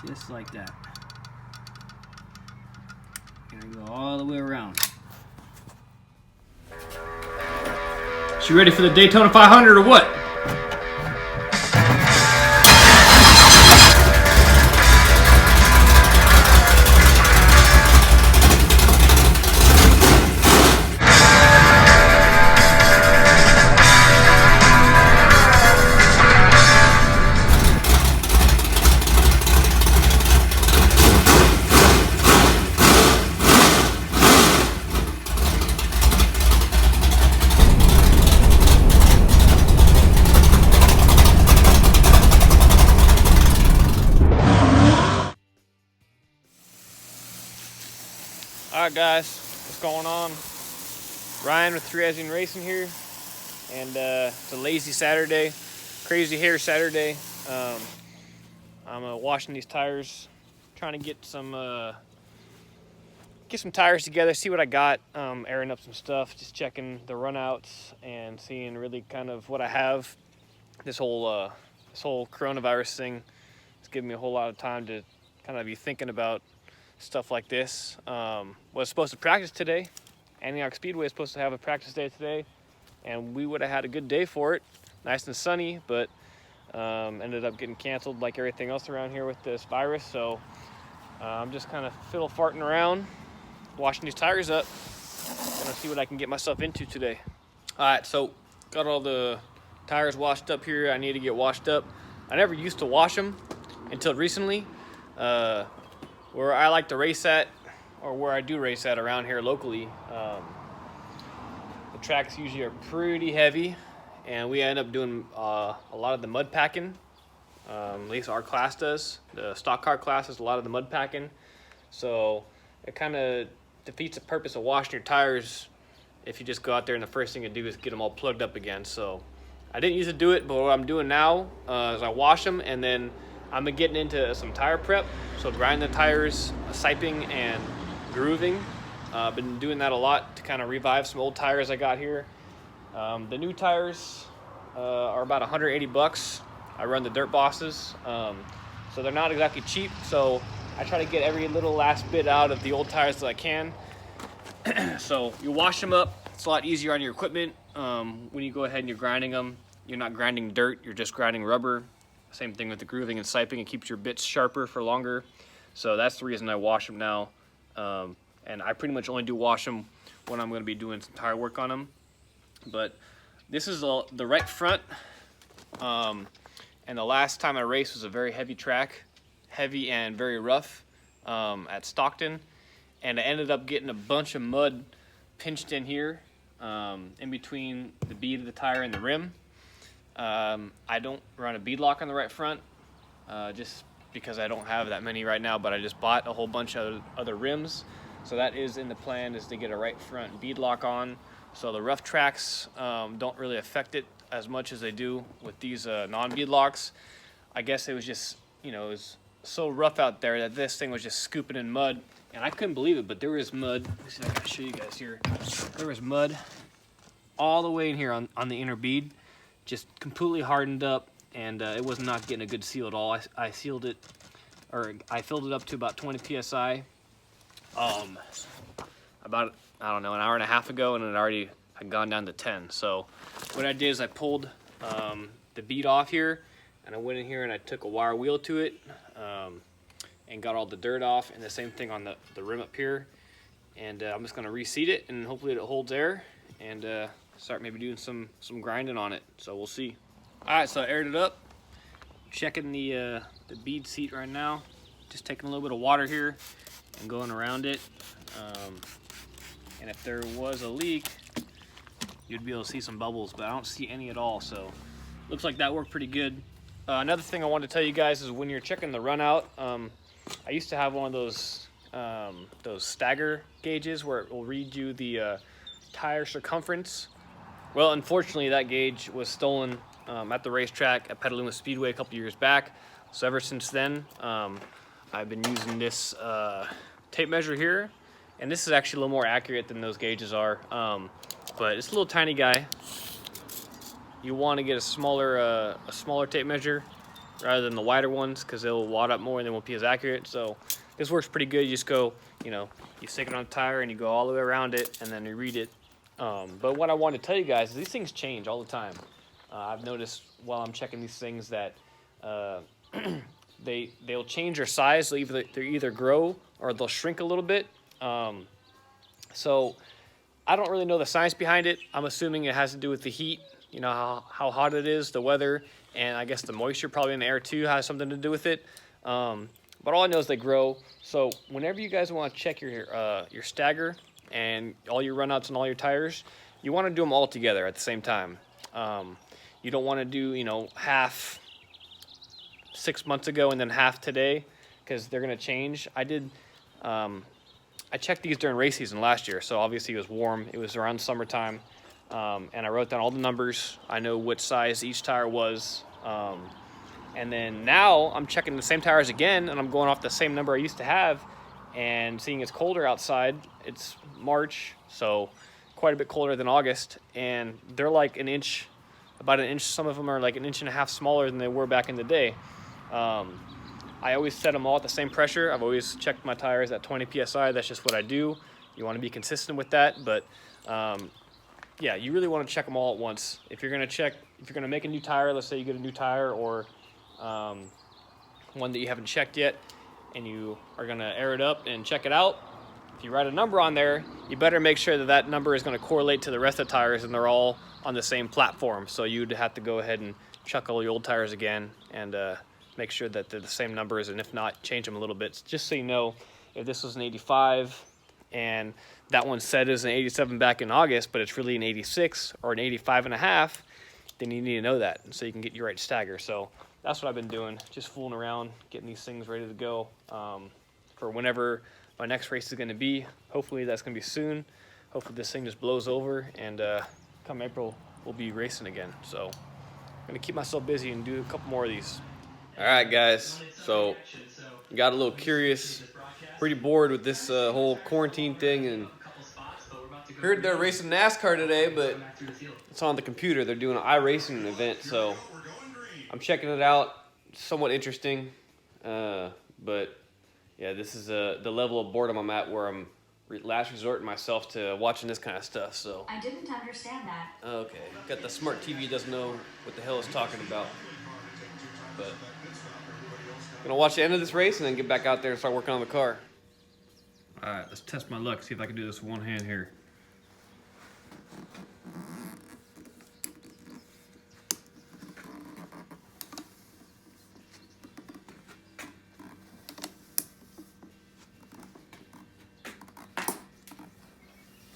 Just like that. And go all the way around. So you ready for the Daytona 500 or what? Alright guys, what's going on? Ryan with 3 As in Racing here, and it's a lazy Saturday, crazy hair Saturday. I'm washing these tires, trying to get some tires together, see what I got, airing up some stuff, just checking the runouts and seeing really kind of what I have. This whole coronavirus thing is giving me a whole lot of time to kind of be thinking about stuff like this. Was supposed to practice today. Antioch Speedway is supposed to have a practice day today, and we would have had a good day for it, nice and sunny, but ended up getting canceled like everything else around here with this virus. So I'm just kind of fiddle farting around, washing these tires up. Gonna see what I can get myself into today. All right, so got all the tires washed up here. I need to get washed up. I never used to wash them until recently. Where I like to race at, or where I do race at around here locally, the tracks usually are pretty heavy, and we end up doing a lot of the mud packing. At least our class does. The stock car class does a lot of the mud packing. So it kind of defeats the purpose of washing your tires if you just go out there and the first thing you do is get them all plugged up again. So I didn't used to do it, but what I'm doing now is I wash them, and then I'm getting into some tire prep, so grinding the tires, siping and grooving. I've been doing that a lot to kind of revive some old tires I got here. The new tires are about 180 bucks. I run the Dirt Bosses, so they're not exactly cheap, so I try to get every little last bit out of the old tires that I can. So you wash them up, it's a lot easier on your equipment. When you go ahead and you're grinding them, you're not grinding dirt, you're just grinding rubber. Same thing with the grooving and siping. It keeps your bits sharper for longer. So that's the reason I wash them now. And I pretty much only do wash them when I'm going to be doing some tire work on them. But this is the right front. And the last time I raced was a very heavy track. Heavy and very rough at Stockton. And I ended up getting a bunch of mud pinched in here in between the bead of the tire and the rim. I don't run a beadlock on the right front, just because I don't have that many right now, but I just bought a whole bunch of other rims. So that is in the plan, is to get a right front beadlock on. So the rough tracks don't really affect it as much as they do with these non-beadlocks. I guess it was just, it was so rough out there that this thing was just scooping in mud. And I couldn't believe it, but there was mud. Let me see if I can show you guys here. There was mud all the way in here on the inner bead. Just completely hardened up, and it was not getting a good seal at all. I sealed it, or I filled it up to about 20 psi about, I don't know, an hour and a half ago, and it already had gone down to 10. So what I did is I pulled the bead off here, and I went in here and I took a wire wheel to it and got all the dirt off, and the same thing on the rim up here. And I'm just going to reseat it, and hopefully it holds air, and start maybe doing some grinding on it. So we'll see. All right, so I aired it up, checking the bead seat right now, just taking a little bit of water here and going around it. And if there was a leak, you'd be able to see some bubbles, but I don't see any at all. So looks like that worked pretty good. Another thing I wanted to tell you guys is when you're checking the run out, I used to have one of those stagger gauges where it will read you the tire circumference. Well, unfortunately, that gauge was stolen at the racetrack at Petaluma Speedway a couple years back. So ever since then, I've been using this tape measure here, and this is actually a little more accurate than those gauges are. But it's a little tiny guy. You want to get a smaller tape measure, rather than the wider ones because they'll wad up more and they won't be as accurate. So this works pretty good. You just go, you know, you stick it on the tire and you go all the way around it and then you read it. But what I want to tell you guys is these things change all the time. I've noticed while I'm checking these things that they'll change their size. They'll either grow or they'll shrink a little bit. So I don't really know the science behind it. I'm assuming it has to do with the heat, you know, how hot it is, the weather, and I guess the moisture probably in the air too has something to do with it. But all I know is they grow. So whenever you guys want to check your stagger and all your runouts and all your tires, you want to do them all together at the same time. You don't want to do, you know, half 6 months ago and then half today because they're going to change. I checked these during race season last year, so obviously it was warm. It was around summertime, and I wrote down all the numbers. I know what size each tire was. And then now I'm checking the same tires again, and I'm going off the same number I used to have, and seeing it's colder outside. It's March, so quite a bit colder than August, and they're like an inch, about an inch. Some of them are like an inch and a half smaller than they were back in the day. I always set them all at the same pressure. I've always checked my tires at 20 PSI. That's just what I do. You want to be consistent with that, but yeah, you really want to check them all at once. If you're going to make a new tire, let's say you get a new tire or one that you haven't checked yet, and you are going to air it up and check it out, if you write a number on there, you better make sure that that number is going to correlate to the rest of the tires and they're all on the same platform. So you'd have to go ahead and chuck all your old tires again and make sure that they're the same numbers, and if not, change them a little bit. Just so you know, if this was an 85 and that one said it was an 87 back in August, but it's really an 86 or an 85 and a half, then you need to know that so you can get your right stagger. So that's what I've been doing, just fooling around, getting these things ready to go for whenever my next race is going to be. Hopefully that's going to be soon. Hopefully this thing just blows over, and come April we'll be racing again. So I'm going to keep myself busy and do a couple more of these. All right, guys, so got a little curious, pretty bored with this whole quarantine thing, and heard they're racing NASCAR today, but it's on the computer. They're doing an iRacing event, so I'm checking it out. Somewhat interesting, but yeah, this is the level of boredom I'm at where I'm last resorting myself to watching this kind of stuff. So I didn't understand that. Okay, got the smart TV, doesn't know what the hell it's talking about, but I'm gonna watch the end of this race and then get back out there and start working on the car. All right, let's test my luck, see if I can do this with one hand here.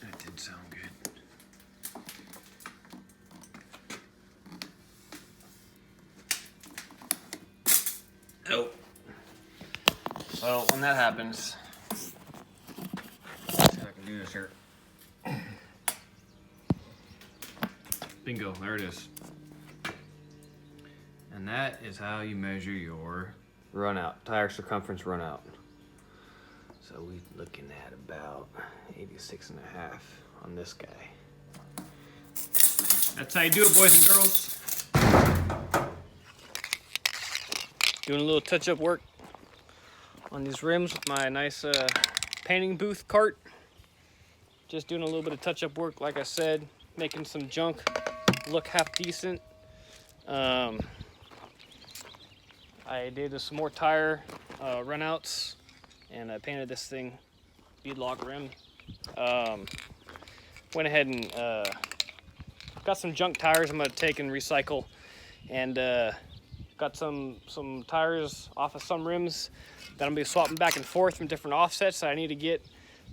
That did sound good. Nope. Well, when that happens, let's see if I can do this here. Bingo, there it is. And that is how you measure your run out, tire circumference run out. So we're looking at about 86 and a half on this guy. That's how you do it, boys and girls. Doing a little touch-up work on these rims with my nice painting booth cart. Just doing a little bit of touch-up work, like I said, making some junk look half decent. I did some more tire runouts, and I painted this thing beadlock rim. Went ahead and got some junk tires I'm gonna take and recycle, and got some tires off of some rims that I'm gonna be swapping back and forth from different offsets that I need to get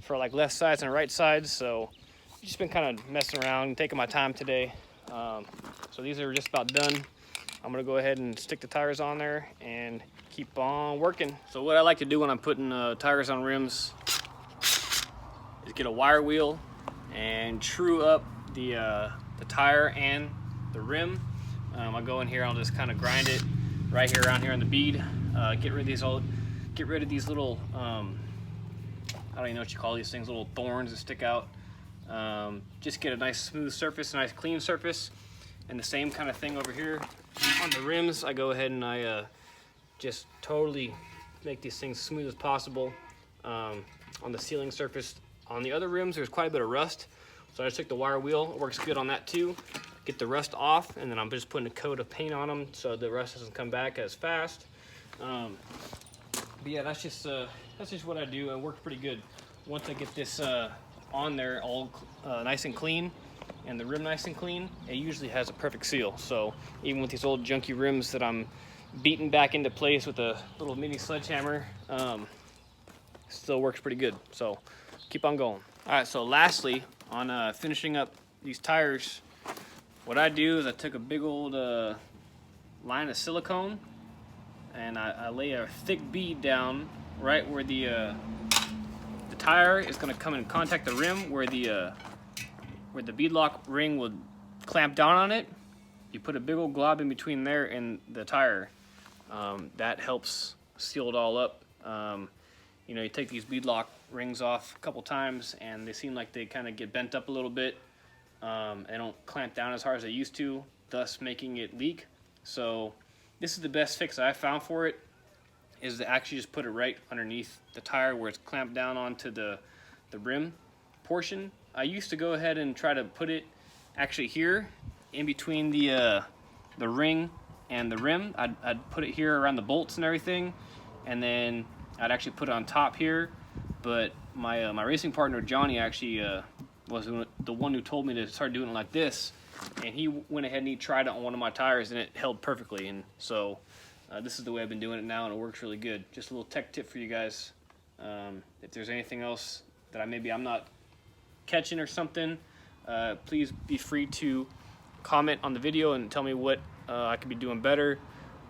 for like left sides and right sides. So just been kind of messing around and taking my time today. So these are just about done. I'm gonna go ahead and stick the tires on there and keep on working. So what I like to do when I'm putting tires on rims is get a wire wheel and true up the tire and the rim. I'll go in here, I'll just kind of grind it right here around here on the bead. Get rid of these little I don't even know what you call these things, little thorns that stick out. Just get a nice smooth surface, a nice clean surface. And the same kind of thing over here on the rims. I go ahead and I just totally make these things smooth as possible. On the sealing surface on the other rims, there's quite a bit of rust, so I just took the wire wheel. It works good on that too. Get the rust off, and then I'm just putting a coat of paint on them so the rust doesn't come back as fast. But yeah, that's just what I do. It works pretty good. Once I get this on there all nice and clean, and the rim nice and clean, it usually has a perfect seal. So even with these old junky rims that I'm beating back into place with a little mini sledgehammer, still works pretty good. So keep on going. All right, so lastly, on finishing up these tires, what I do is I took a big old line of silicone, and I lay a thick bead down right where the tire is going to come in contact the rim, where the beadlock ring will clamp down on it. You put a big old glob in between there and the tire. That helps seal it all up. You know, you take these beadlock rings off a couple times, and they seem like they kind of get bent up a little bit. They don't clamp down as hard as they used to, thus making it leak. So this is the best fix I found for it, is to actually just put it right underneath the tire where it's clamped down onto the rim portion. I used to go ahead and try to put it actually here in between the ring and the rim. I'd put it here around the bolts and everything, and then I'd actually put it on top here. But my racing partner Johnny actually was the one who told me to start doing it like this, and he went ahead and he tried it on one of my tires, and it held perfectly. And so this is the way I've been doing it now, and it works really good. Just a little tech tip for you guys. If there's anything else that I'm not catching or something, please be free to comment on the video and tell me what I could be doing better,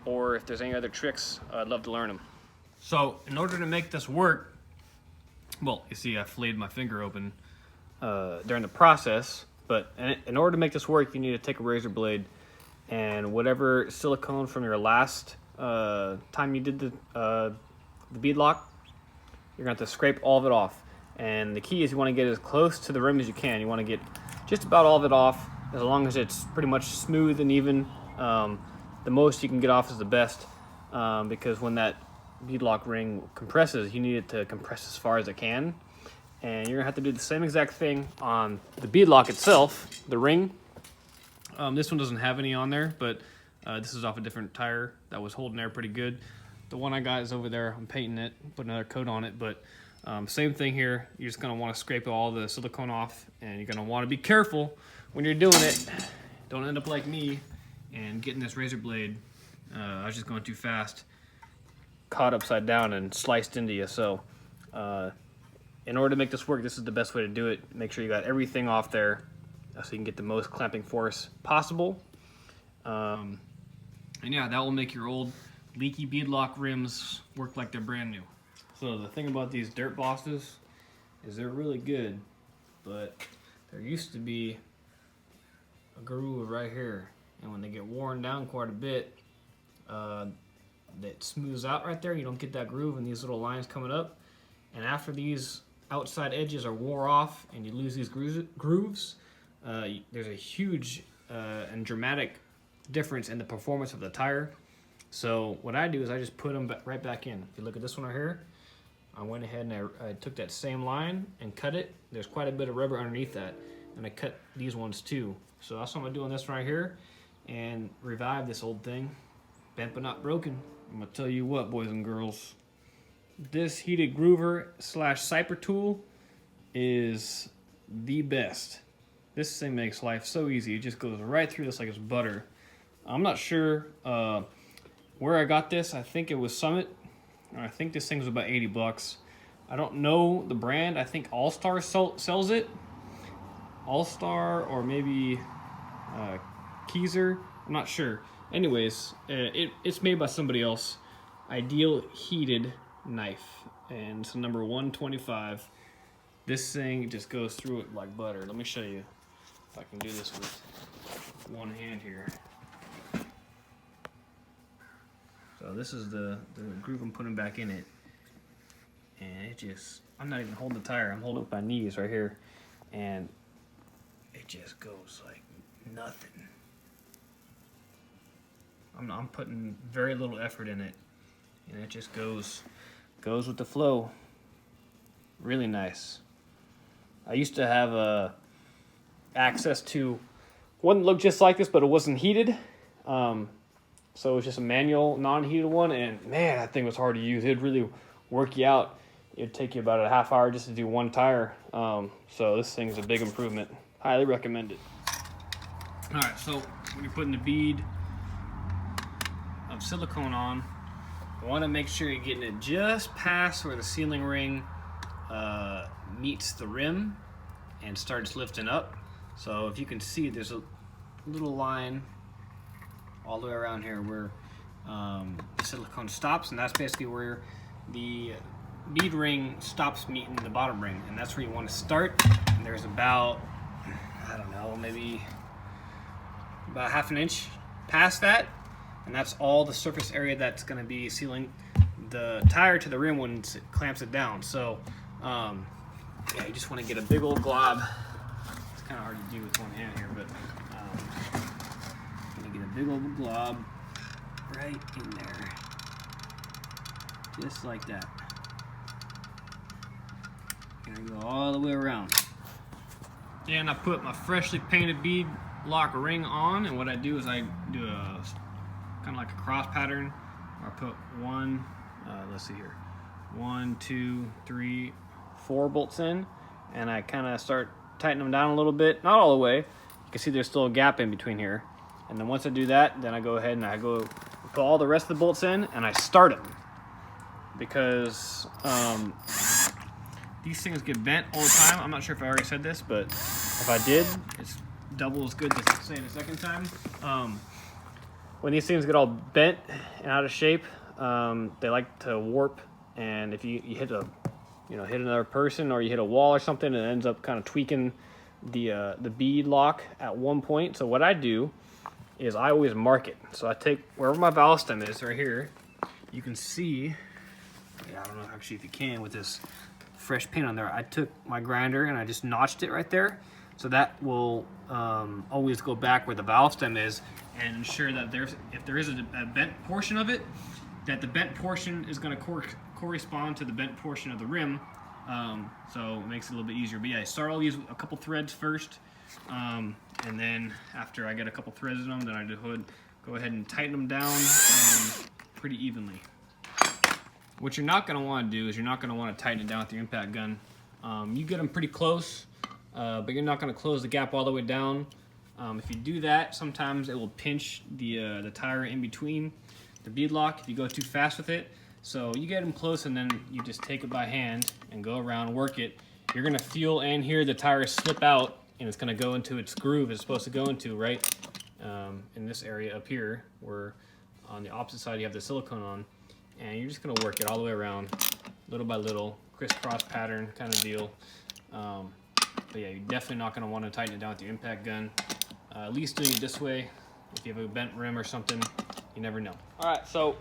or if there's any other tricks, I'd love to learn them. So in order to make this work, well, you see I filleted my finger open during the process, but in order to make this work, you need to take a razor blade and whatever silicone from your last time you did the beadlock, you're going to have to scrape all of it off. And the key is you want to get as close to the rim as you can. You want to get just about all of it off, as long as it's pretty much smooth and even. The most you can get off is the best, because when that beadlock ring compresses, you need it to compress as far as it can. And you're gonna have to do the same exact thing on the beadlock itself, the ring. This one doesn't have any on there, but this is off a different tire that was holding air pretty good. The one I got is over there. I'm painting it, put another coat on it, but same thing here. You're just gonna want to scrape all the silicone off, and you're gonna want to be careful when you're doing it. Don't end up like me and getting this razor blade. I was just going too fast, caught upside down and sliced into you. So in order to make this work, this is the best way to do it. Make sure you got everything off there so you can get the most clamping force possible. And yeah, that will make your old leaky beadlock rims work like they're brand new. So the thing about these dirt bosses is they're really good, but there used to be a groove right here, and when they get worn down quite a bit, that smooths out right there. You don't get that groove and these little lines coming up. And after these outside edges are wore off and you lose these grooves, there's a huge and dramatic difference in the performance of the tire. So what I do is I just put them right back in. If you look at this one right here, I went ahead and I took that same line and cut it. There's quite a bit of rubber underneath that, and I cut these ones too. So that's what I'm gonna do on this right here and revive this old thing. Bent but not broken. I'm gonna tell you what, boys and girls, this heated groover / siper tool is the best. This thing makes life so easy. It just goes right through this like it's butter. I'm not sure where I got this. I think it was Summit. I think this thing was about 80 bucks. I don't know the brand. I think All Star sells it. All Star or maybe Keyser. I'm not sure. Anyways, it's made by somebody else. Ideal heated knife, and it's number 125. This thing just goes through it like butter. Let me show you if I can do this with one hand here. So this is the groove I'm putting back in it, and it just, I'm not even holding the tire, I'm holding it with my knees right here, and it just goes like nothing. I'm putting very little effort in it, and it just goes with the flow. Really nice. I used to have access to one that looked just like this, but it wasn't heated. So it was just a manual, non-heated one, and man, that thing was hard to use. It'd really work you out. It'd take you about a half hour just to do one tire. So this thing's a big improvement. Highly recommend it. All right, so when you're putting the bead of silicone on, you want to make sure you're getting it just past where the sealing ring meets the rim and starts lifting up. So if you can see, there's a little line all the way around here where the silicone stops, and that's basically where the bead ring stops meeting the bottom ring, and that's where you want to start. And there's about, I don't know, maybe about half an inch past that, and that's all the surface area that's going to be sealing the tire to the rim when it clamps it down. So yeah, you just want to get a big old glob. It's kind of hard to do with one hand here, but gonna get a big old glob right in there, just like that. Gonna go all the way around. And I put my freshly painted bead lock ring on, and what I do is I do a kind of like a cross pattern. I put one, let's see here, 1, 2, 3, 4 bolts in, and I kind of start tightening them down a little bit, not all the way. You can see there's still a gap in between here. And then once I do that, then I go ahead and I go put all the rest of the bolts in, and I start them, because these things get bent all the time. I'm not sure if I already said this, but if I did, it's double as good to say it a second time. When these things get all bent and out of shape, they like to warp, and if you hit hit another person, or you hit a wall or something, it ends up kind of tweaking the bead lock at one point. So what I do is I always mark it. So I take wherever my valve stem is, right here. You can see, I don't know actually if you can with this fresh paint on there. I took my grinder and I just notched it right there. So that will always go back where the valve stem is, and ensure that if there is a bent portion of it, that the bent portion is going to correspond to the bent portion of the rim. So it makes it a little bit easier. But yeah, I'll use a couple threads first, and then after I get a couple threads in them, then I just would go ahead and tighten them down pretty evenly. What you're not going to want to do is you're not going to want to tighten it down with your impact gun. You get them pretty close, but you're not going to close the gap all the way down. If you do that, sometimes it will pinch the tire in between the bead lock if you go too fast with it. So you get them close, and then you just take it by hand and go around, work it. You're going to feel and hear the tire slip out, and it's going to go into its groove it's supposed to go into, right in this area up here, where on the opposite side you have the silicone on. And you're just going to work it all the way around, little by little, crisscross pattern kind of deal. But yeah, you're definitely not going to want to tighten it down with your impact gun. At least doing it this way, if you have a bent rim or something, you never know. All right, so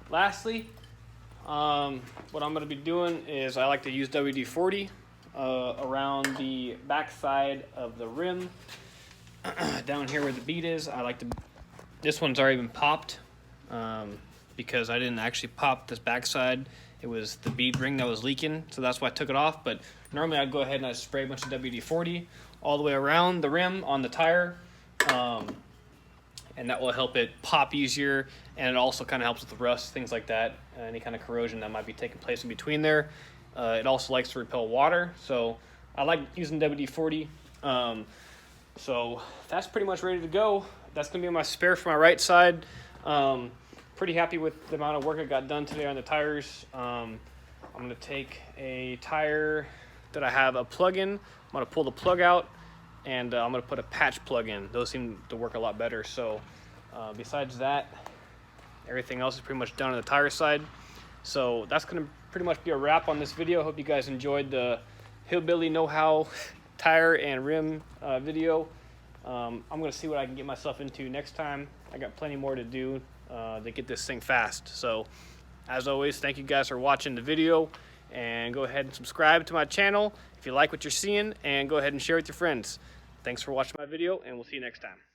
lastly, what I'm going to be doing is I like to use WD-40 around the back side of the rim. Down here where the bead is, I like to, this one's already been popped, because I didn't actually pop this backside. It was the bead ring that was leaking, so that's why I took it off. But normally I'd go ahead and I'd spray a bunch of WD-40 all the way around the rim on the tire, and that will help it pop easier, and it also kind of helps with the rust, things like that, any kind of corrosion that might be taking place in between there. It also likes to repel water, so I like using WD-40. So that's pretty much ready to go. That's going to be my spare for my right side. Pretty happy with the amount of work I got done today on the tires. I'm going to take a tire that I have a plug in. I'm going to pull the plug out, and I'm going to put a patch plug in. Those seem to work a lot better. So besides that, everything else is pretty much done on the tire side. So that's going to pretty much be a wrap on this video. Hope you guys enjoyed the Hillbilly Know-How tire and rim video. I'm going to see what I can get myself into next time. I got plenty more to do to get this thing fast. So as always, thank you guys for watching the video, and go ahead and subscribe to my channel if you like what you're seeing, and go ahead and share with your friends. Thanks for watching my video, and we'll see you next time.